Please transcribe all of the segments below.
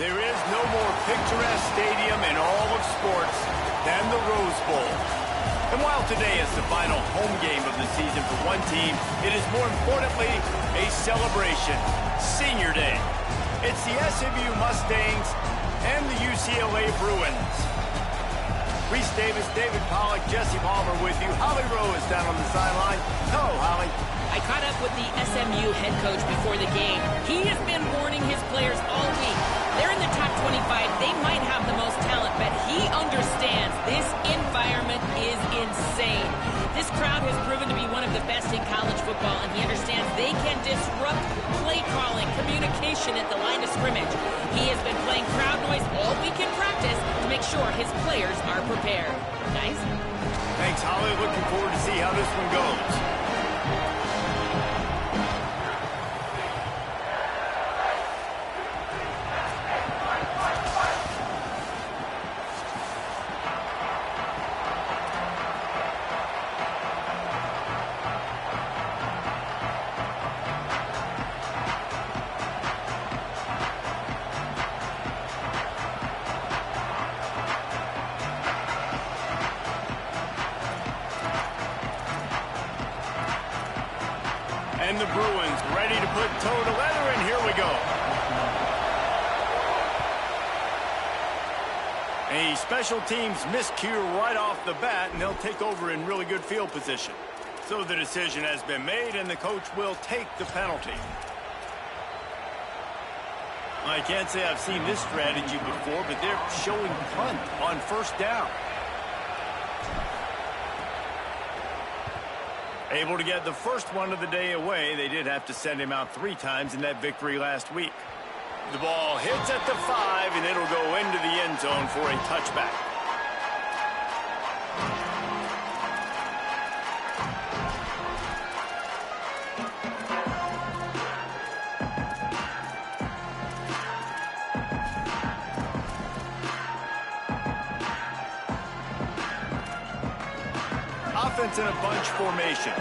There is no more picturesque stadium in all of sports than the Rose Bowl. And while today is the final home game of the season for one team, it is more importantly a celebration, Senior Day. It's the SMU Mustangs and the UCLA Bruins. Reese Davis, David Pollack, Jesse Palmer with you. Holly Rowe is down on the sideline. Hello, Holly. I caught up with the SMU head coach before the game. He has been warning his players all week. They're in the top 25. They might have the most talent, but he understands this environment is insane. This crowd has proven to be one of the best in college football, and he understands they can disrupt play calling, communication at the line of scrimmage. He has been playing crowd noise all week in practice to make sure his players are prepared. Nice? Thanks, Holly. Looking forward to see how this one goes. And the Bruins ready to put toe to leather, and here we go. A special teams miscue right off the bat, and they'll take over in really good field position. So the decision has been made, and the coach will take the penalty. I can't say I've seen this strategy before, but they're showing punt on first down. Able to get the first one of the day away. They did have to send him out 3 times in that victory last week. The ball hits at the 5, and it'll go into the end zone for a touchback. Offense in a bunch formation.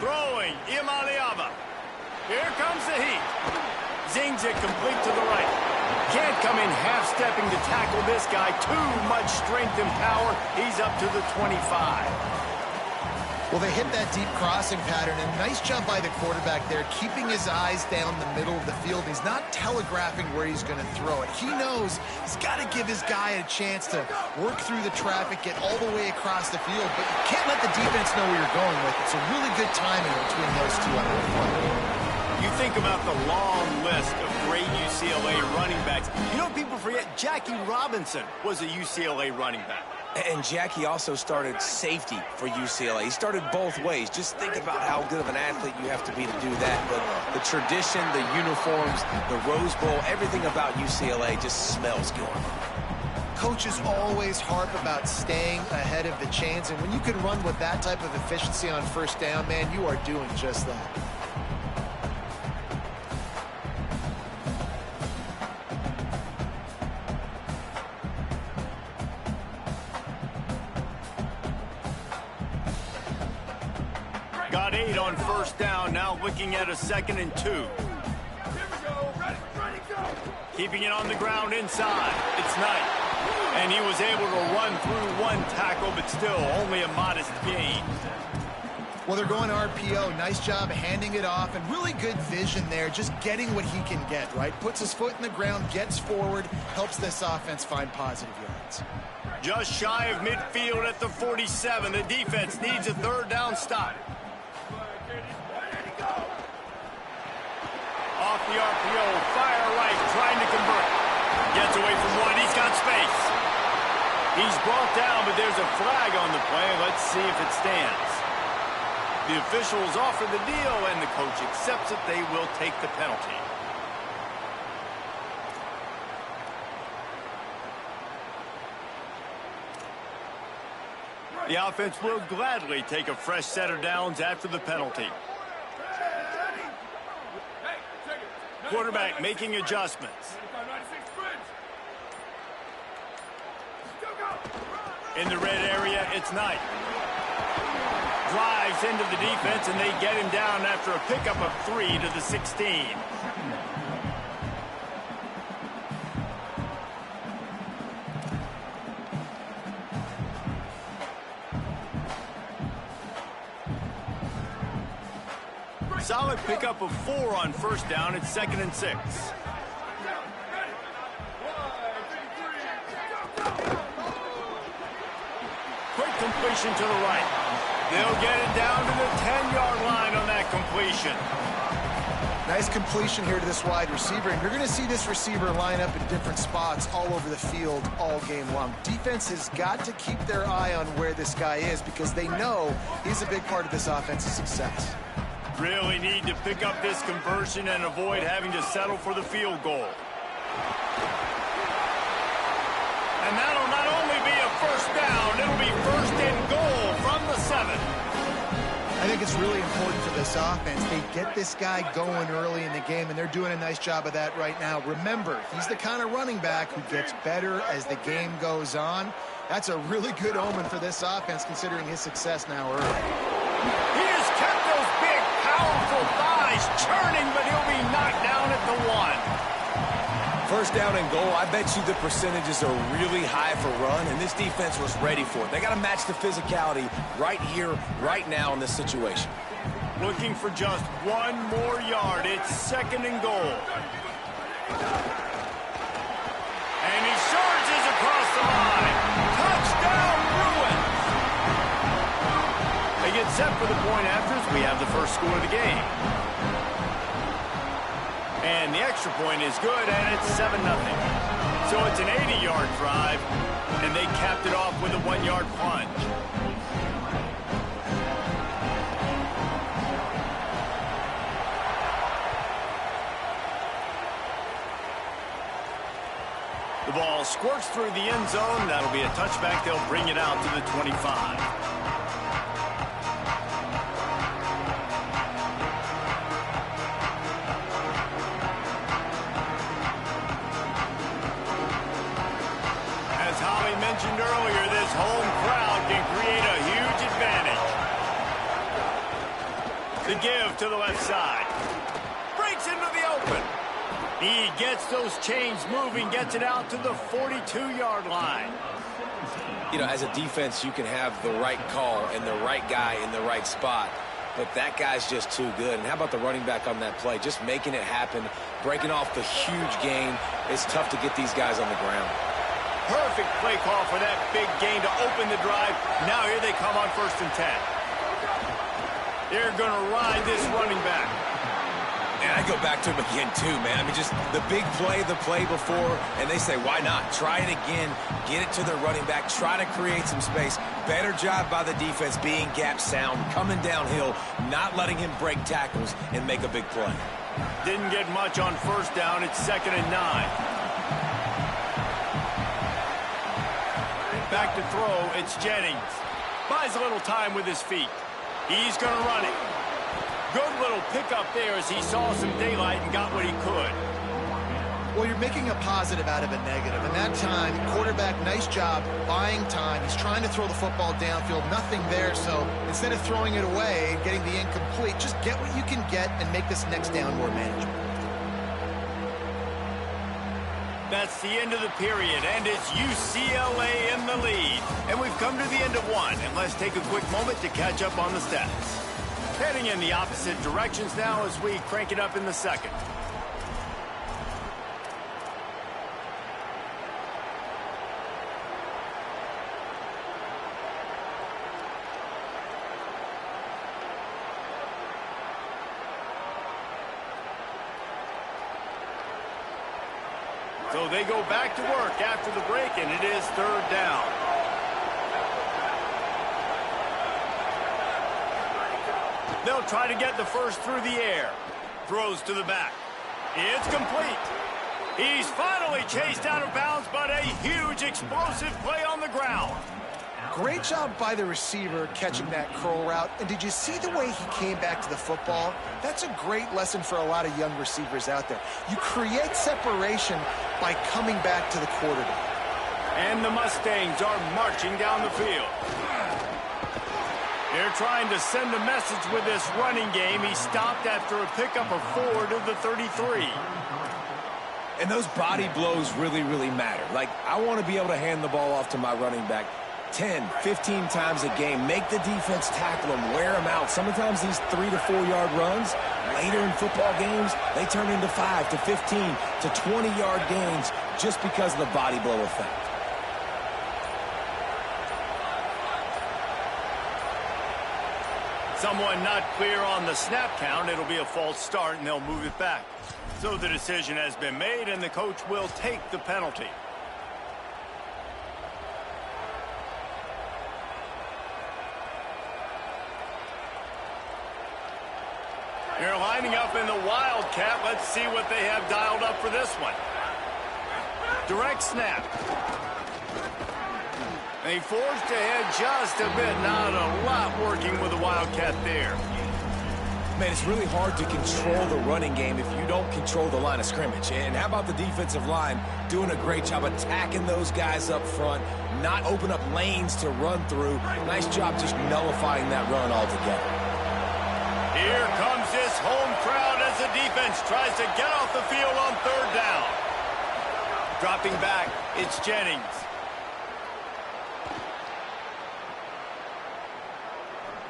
Throwing, Imaliava. Here comes the heat. Zings it complete to the right. Can't come in half-stepping to tackle this guy. Too much strength and power. He's up to the 25. Well, they hit that deep crossing pattern, and nice job by the quarterback there, keeping his eyes down the middle of the field. He's not telegraphing where he's going to throw it. He knows he's got to give his guy a chance to work through the traffic, get all the way across the field, but you can't let the defense know where you're going with it. So really good timing between those two on the front. You think about the long list of great UCLA running backs. You know, people forget Jackie Robinson was a UCLA running back. And Jackie also started safety for UCLA. He started both ways. Just think about how good of an athlete you have to be to do that. But the tradition, the uniforms, the Rose Bowl, everything about UCLA just smells good. Coaches always harp about staying ahead of the chains, and when you can run with that type of efficiency on first down, man, you are doing just that. Got 8 on first down, now looking at a 2nd and 2. Here we go. Ready, go. Keeping it on the ground inside. It's Knight. And he was able to run through 1 tackle, but still only a modest gain. Well, they're going RPO. Nice job handing it off, and really good vision there, just getting what he can get, right? Puts his foot in the ground, gets forward, helps this offense find positive yards. Just shy of midfield at the 47. The defense needs a 3rd down stop. Off the RPO, fire right, trying to convert. Gets away from 1, he's got space. He's brought down, but there's a flag on the play. Let's see if it stands. The officials offer the deal, and the coach accepts it. They will take the penalty. The offense will gladly take a fresh set of downs after the penalty. Quarterback making adjustments. In the red area, it's Knight. Drives into the defense, and they get him down after a pickup of 3 to the 16. Solid pickup of 4 on first down. It's 2nd and 6. Quick completion to the right. They'll get it down to the 10-yard line on that completion. Nice completion here to this wide receiver, and you're going to see this receiver line up in different spots all over the field all game long. Defense has got to keep their eye on where this guy is because they know he's a big part of this offense's success. Really need to pick up this conversion and avoid having to settle for the field goal. And that'll not only be a first down, it'll be 1st and goal from the 7. I think it's really important for this offense. They get this guy going early in the game, and they're doing a nice job of that right now. Remember, he's the kind of running back who gets better as the game goes on. That's a really good omen for this offense, considering his success now early. He has kept those big, powerful thighs churning, but he'll be knocked down at the 1. First down and goal, I bet you the percentages are really high for run, and this defense was ready for it. They got to match the physicality right here, right now in this situation. Looking for just 1 more yard. It's 2nd and goal. And he surges across the line. Touchdown, Bruins! They get set for the point afters. We have the first score of the game. And the extra point is good, and it's 7-0. So it's an 80-yard drive, and they capped it off with a 1-yard plunge. The ball squirts through the end zone. That'll be a touchback. They'll bring it out to the 25. Mentioned earlier, this home crowd can create a huge advantage. The give to the left side. Breaks into the open. He gets those chains moving, gets it out to the 42-yard line. You know, as a defense, you can have the right call and the right guy in the right spot, but that guy's just too good. And how about the running back on that play? Just making it happen, breaking off the huge gain. It's tough to get these guys on the ground. Perfect play call for that big gain to open the drive. Now here they come on 1st and 10. They're going to ride this running back. And I go back to him again, too, man. I mean, just the big play, the play before, and they say, why not? Try it again, get it to the running back, try to create some space. Better job by the defense being gap sound, coming downhill, not letting him break tackles and make a big play. Didn't get much on first down. It's 2nd and 9. Back to throw, it's Jennings. Buys a little time with his feet. He's going to run it. Good little pickup there as he saw some daylight and got what he could. Well, you're making a positive out of a negative. And that time, quarterback, nice job buying time. He's trying to throw the football downfield. Nothing there, so instead of throwing it away and getting the incomplete, just get what you can get and make this next down more manageable. That's the end of the period, and it's UCLA in the lead. And we've come to the end of 1, and let's take a quick moment to catch up on the stats. Heading in the opposite directions now as we crank it up in the 2nd. So they go back to work after the break, and it is 3rd down. They'll try to get the first through the air. Throws to the back. It's complete. He's finally chased out of bounds, but a huge explosive play on the ground. Great job by the receiver catching that curl route. And did you see the way he came back to the football? That's a great lesson for a lot of young receivers out there. You create separation by coming back to the quarterback. And the Mustangs are marching down the field. They're trying to send a message with this running game. He stopped after a pickup of 4 to the 33. And those body blows really, really matter. Like, I want to be able to hand the ball off to my running back 10, 15 times a game. Make the defense tackle them, wear them out. Sometimes these 3 to 4 yard runs, later in football games, they turn into 5 to 15 to 20 yard gains just because of the body blow effect. Someone not clear on the snap count. It'll be a false start, and they'll move it back. So the decision has been made, and the coach will take the penalty. They're lining up in the Wildcat. Let's see what they have dialed up for this one. Direct snap. They forged ahead just a bit. Not a lot working with the Wildcat there. Man, it's really hard to control the running game if you don't control the line of scrimmage. And how about the defensive line doing a great job attacking those guys up front, not open up lanes to run through. Nice job just nullifying that run altogether. Here comes this home crowd as the defense tries to get off the field on 3rd down. Dropping back, it's Jennings.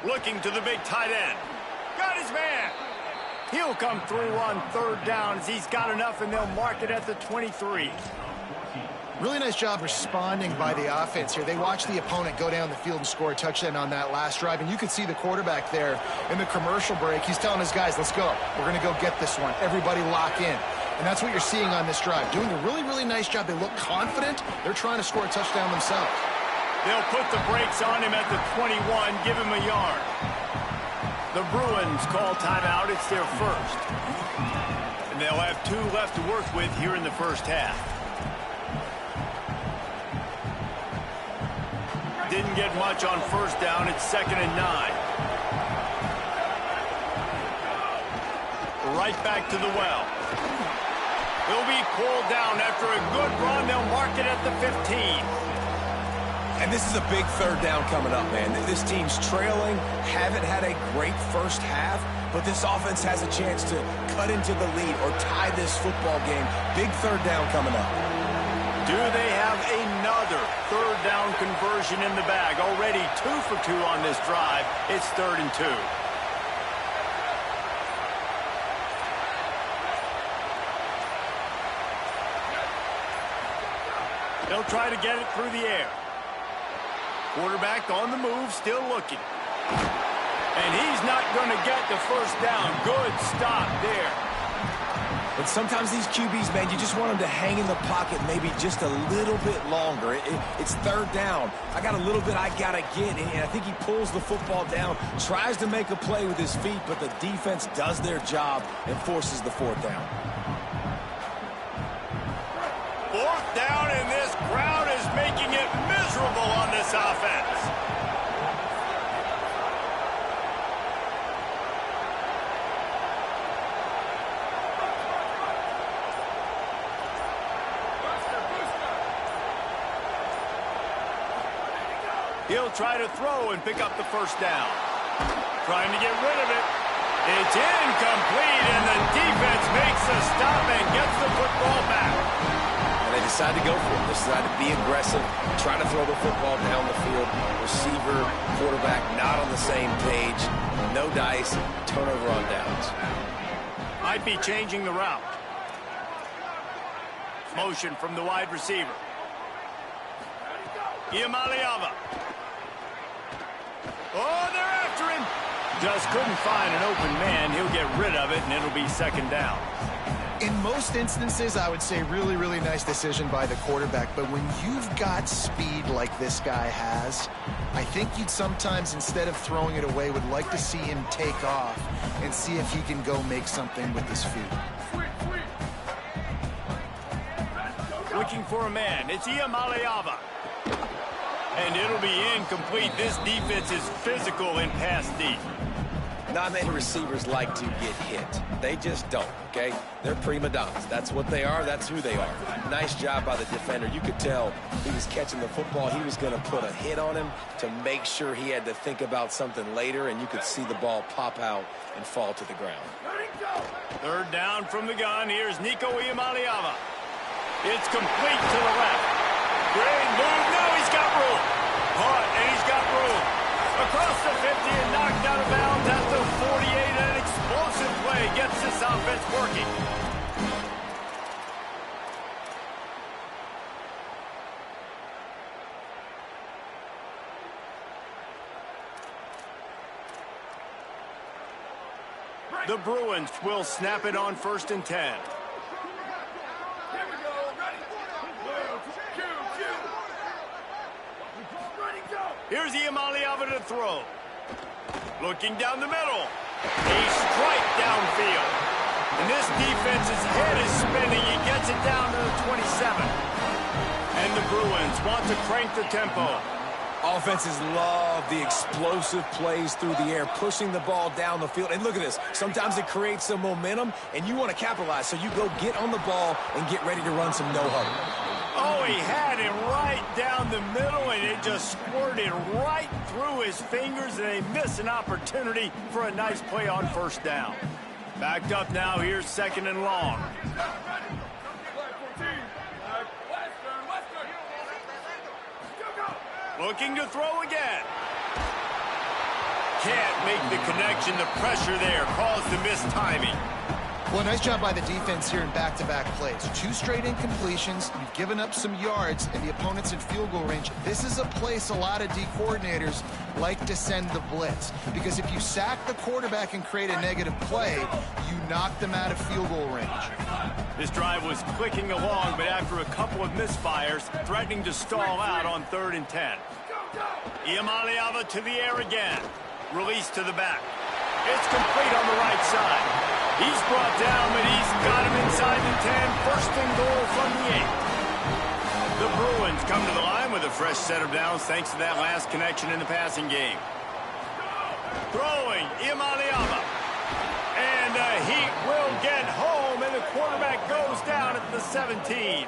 Looking to the big tight end. Got his man. He'll come through on 3rd down as he's got enough, and they'll mark it at the 23. Really nice job responding by the offense here. They watched the opponent go down the field and score a touchdown on that last drive, and you could see the quarterback there in the commercial break. He's telling his guys, let's go. We're going to go get this one. Everybody lock in. And that's what you're seeing on this drive. Doing a really, really nice job. They look confident. They're trying to score a touchdown themselves. They'll put the brakes on him at the 21, give him a yard. The Bruins call timeout. It's their first. And they'll have 2 left to work with here in the first half. Didn't get much on 1st down. It's 2nd and 9. Right back to the well. He'll be pulled down after a good run. They'll mark it at the 15. And this is a big 3rd down coming up, man. This team's trailing, haven't had a great first half, but this offense has a chance to cut into the lead or tie this football game. Big 3rd down coming up. Do they have another 3rd down conversion in the bag? Already 2 for 2 on this drive. It's 3rd and 2. They'll try to get it through the air. Quarterback on the move, still looking. And he's not going to get the 1st down. Good stop there. But sometimes these QBs, man, you just want them to hang in the pocket maybe just a little bit longer. It's 3rd down. I got a little bit I got to get, and I think he pulls the football down, tries to make a play with his feet, but the defense does their job and forces the 4th down. 4th down, and this crowd is making it miserable on this offense. He'll try to throw and pick up the 1st down. Trying to get rid of it. It's incomplete, and the defense makes a stop and gets the football back. And they decide to go for it. They decide to be aggressive, try to throw the football down the field. Receiver, quarterback, not on the same page. No dice, turnover on downs. Might be changing the route. Motion from the wide receiver. Iamaleava. Oh, they're after him. Just couldn't find an open man. He'll get rid of it, and it'll be 2nd down. In most instances, I would say really, really nice decision by the quarterback. But when you've got speed like this guy has, I think you'd sometimes, instead of throwing it away, would like to see him take off and see if he can go make something with his feet. Looking for a man. It's Iamaleava. And it'll be incomplete. This defense is physical in pass deep. Not many receivers like to get hit. They just don't, okay? They're prima donnas. That's what they are. That's who they are. Nice job by the defender. You could tell he was catching the football. He was going to put a hit on him to make sure he had to think about something later, and you could see the ball pop out and fall to the ground. Third down from the gun. Here's Nico Iamaleava. It's complete to the left. Great move. Now he's got room. Caught, and he's got room. Across the 50 and knocked out of bounds at the 48. An explosive play gets this offense working. The Bruins will snap it on 1st and 10. Here we go. Ready? Ready, go. Here's Iamaleava to throw. Looking down the middle. A strike downfield. And this defense's head is spinning. He gets it down to the 27. And the Bruins want to crank the tempo. Offenses love the explosive plays through the air, pushing the ball down the field. And look at this. Sometimes it creates some momentum, and you want to capitalize. So you go get on the ball and get ready to run some no-huddle. Oh, he had it right down the middle, and it just squirted right through his fingers, and they miss an opportunity for a nice play on 1st down. Backed up now. Here's 2nd and long. Looking to throw again. Can't make the connection. The pressure there caused the missed timing. Well, nice job by the defense here in back-to-back plays. 2 straight incompletions. You've given up some yards, and the opponent's in field goal range. This is a place a lot of D coordinators like to send the blitz, because if you sack the quarterback and create a negative play, you knock them out of field goal range. This drive was clicking along, but after a couple of misfires, threatening to stall out on 3rd and 10. Iamaleava to the air again. Release to the back. It's complete on the right side. He's brought down, but he's got him inside the 10. 1st and goal from the 8. The Bruins come to the line with a fresh set of downs thanks to that last connection in the passing game. Throwing, Iamaleava. And he will get home, and the quarterback goes down at the 17.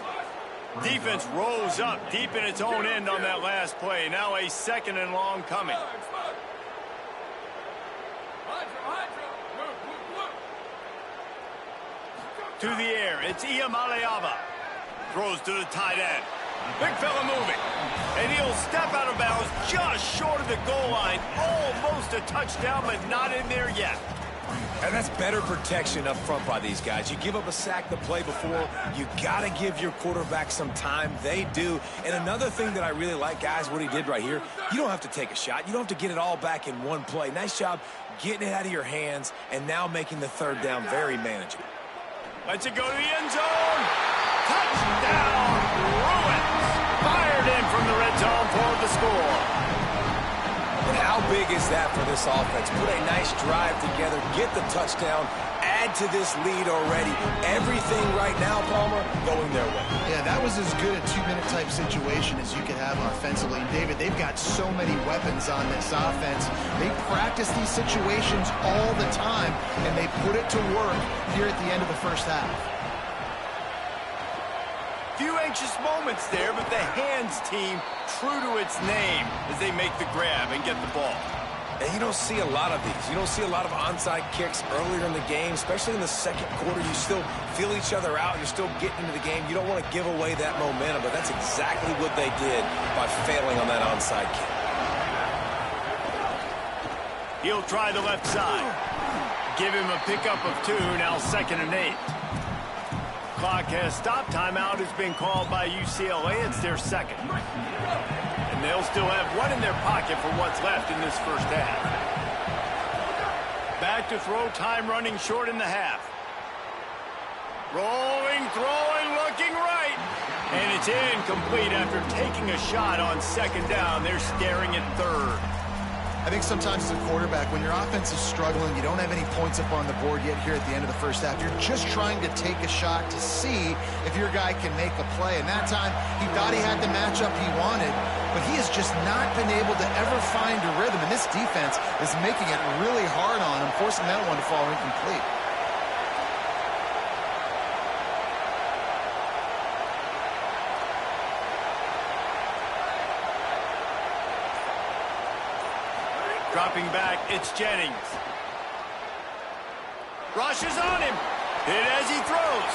Defense rose up deep in its own end on that last play. Now a 2nd and long coming. To the air, it's Iamaleava. Throws to the tight end. Big fella moving. And he'll step out of bounds just short of the goal line. Almost a touchdown, but not in there yet. And that's better protection up front by these guys. You give up a sack the play before, you got to give your quarterback some time. They do. And another thing that I really like, guys, what he did right here, you don't have to take a shot. You don't have to get it all back in one play. Nice job getting it out of your hands and now making the 3rd down very manageable. Lets it go to the end zone. Touchdown, Bruins. Fired in from the red zone for the score. And how big is that for this offense? Put a nice drive together, get the touchdown, add to this lead already. Everything right now, Palmer, going their way. Yeah, that was as good a 2-minute type situation as you could have offensively. And David, they've got so many weapons on this offense. They practice these situations all the time, and they put it to work here at the end of the 1st half. Few anxious moments there, but the hands team true to its name as they make the grab and get the ball. And you don't see a lot of these. You don't see a lot of onside kicks earlier in the game, especially in the 2nd quarter. You still feel each other out. You're still getting into the game. You don't want to give away that momentum, but that's exactly what they did by failing on that onside kick. He'll try the left side. Give him a pickup of 2, now 2nd and 8. Clock has stopped. Timeout has been called by UCLA. It's their 2nd. And they'll still have 1 in their pocket for what's left in this 1st half. Back to throw, time running short in the half. Rolling, throwing, looking right. And it's incomplete after taking a shot on 2nd down. They're staring at 3rd. I think sometimes as a quarterback, when your offense is struggling, you don't have any points up on the board yet here at the end of the first half, you're just trying to take a shot to see if your guy can make a play. And that time, he thought he had the matchup he wanted, but he has just not been able to ever find a rhythm. And this defense is making it really hard on him, forcing that one to fall incomplete. Dropping back, it's Jennings. Rushes on him. Hit as he throws.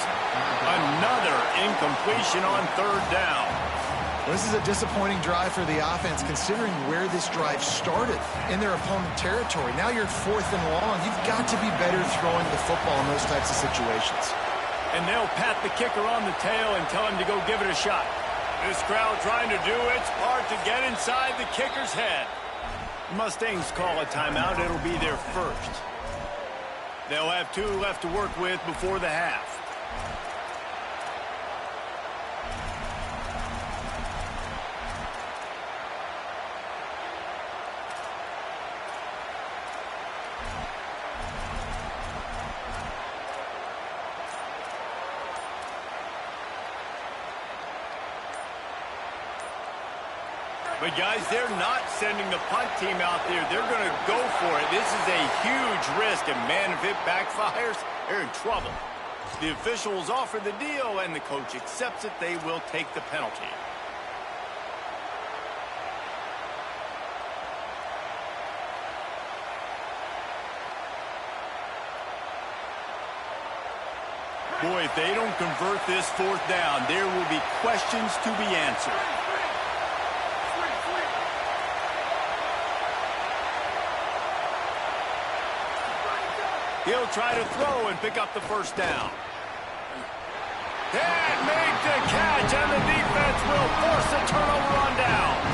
Another incompletion on third down. Well, this is a disappointing drive for the offense, considering where this drive started in their opponent territory. Now you're 4th and long. You've got to be better throwing the football in those types of situations. And they'll pat the kicker on the tail and tell him to go give it a shot. This crowd trying to do its part to get inside the kicker's head. Mustangs call a timeout. It'll be their first. They'll have 2 left to work with before the half. But, guys, they're not sending the punt team out there. They're going to go for it. This is a huge risk, and, man, if it backfires, they're in trouble. The officials offer the deal, and the coach accepts it. They will take the penalty. Boy, if they don't convert this 4th down, there will be questions to be answered. He'll try to throw and pick up the first down. And make the catch, and the defense will force a turnover on downs.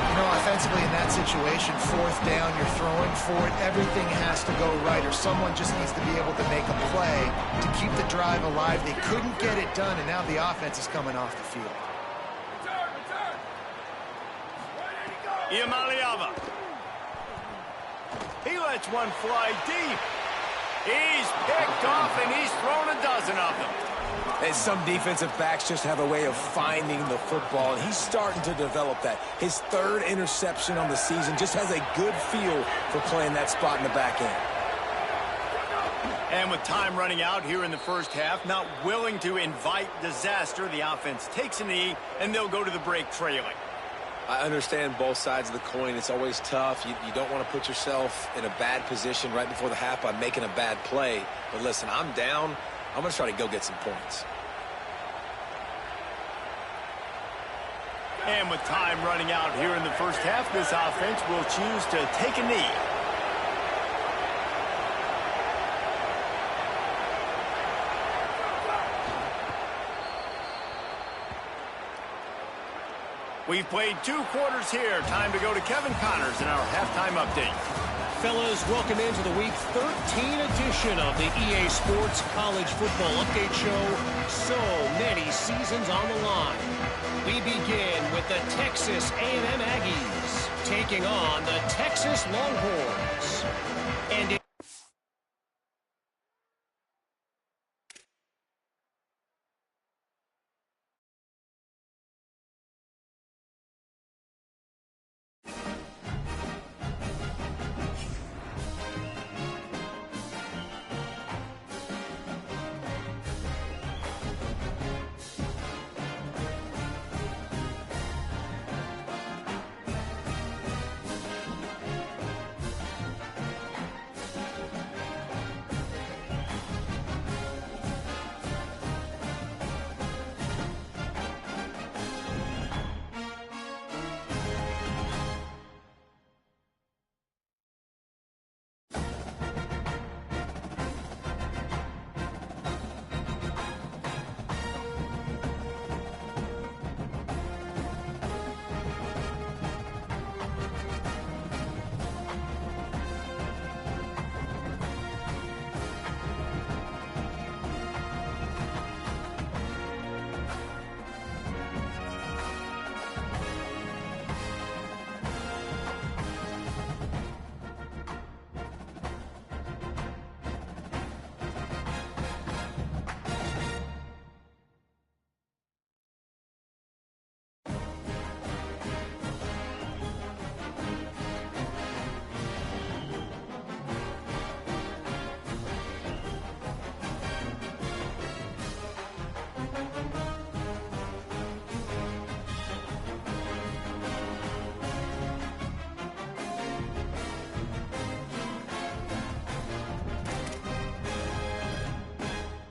You know, offensively in that situation, 4th down, you're throwing for it. Everything has to go right, or someone just needs to be able to make a play to keep the drive alive. They couldn't get it done, and now the offense is coming off the field. Return. Iamaleava. He lets one fly deep. He's picked off, and he's thrown a dozen of them. And some defensive backs just have a way of finding the football, and he's starting to develop that. His 3rd interception on the season, just has a good feel for playing that spot in the back end. And with time running out here in the first half, not willing to invite disaster, the offense takes a knee, and they'll go to the break trailing. I understand both sides of the coin. It's always tough. You don't want to put yourself in a bad position right before the half by making a bad play. But listen, I'm down. I'm going to try to go get some points. And with time running out here in the first half, this offense will choose to take a knee. We've played 2 quarters here. Time to go to Kevin Connors in our halftime update. Fellas, welcome into the Week 13 edition of the EA Sports College Football Update Show. So many seasons on the line. We begin with the Texas A&M Aggies taking on the Texas Longhorns.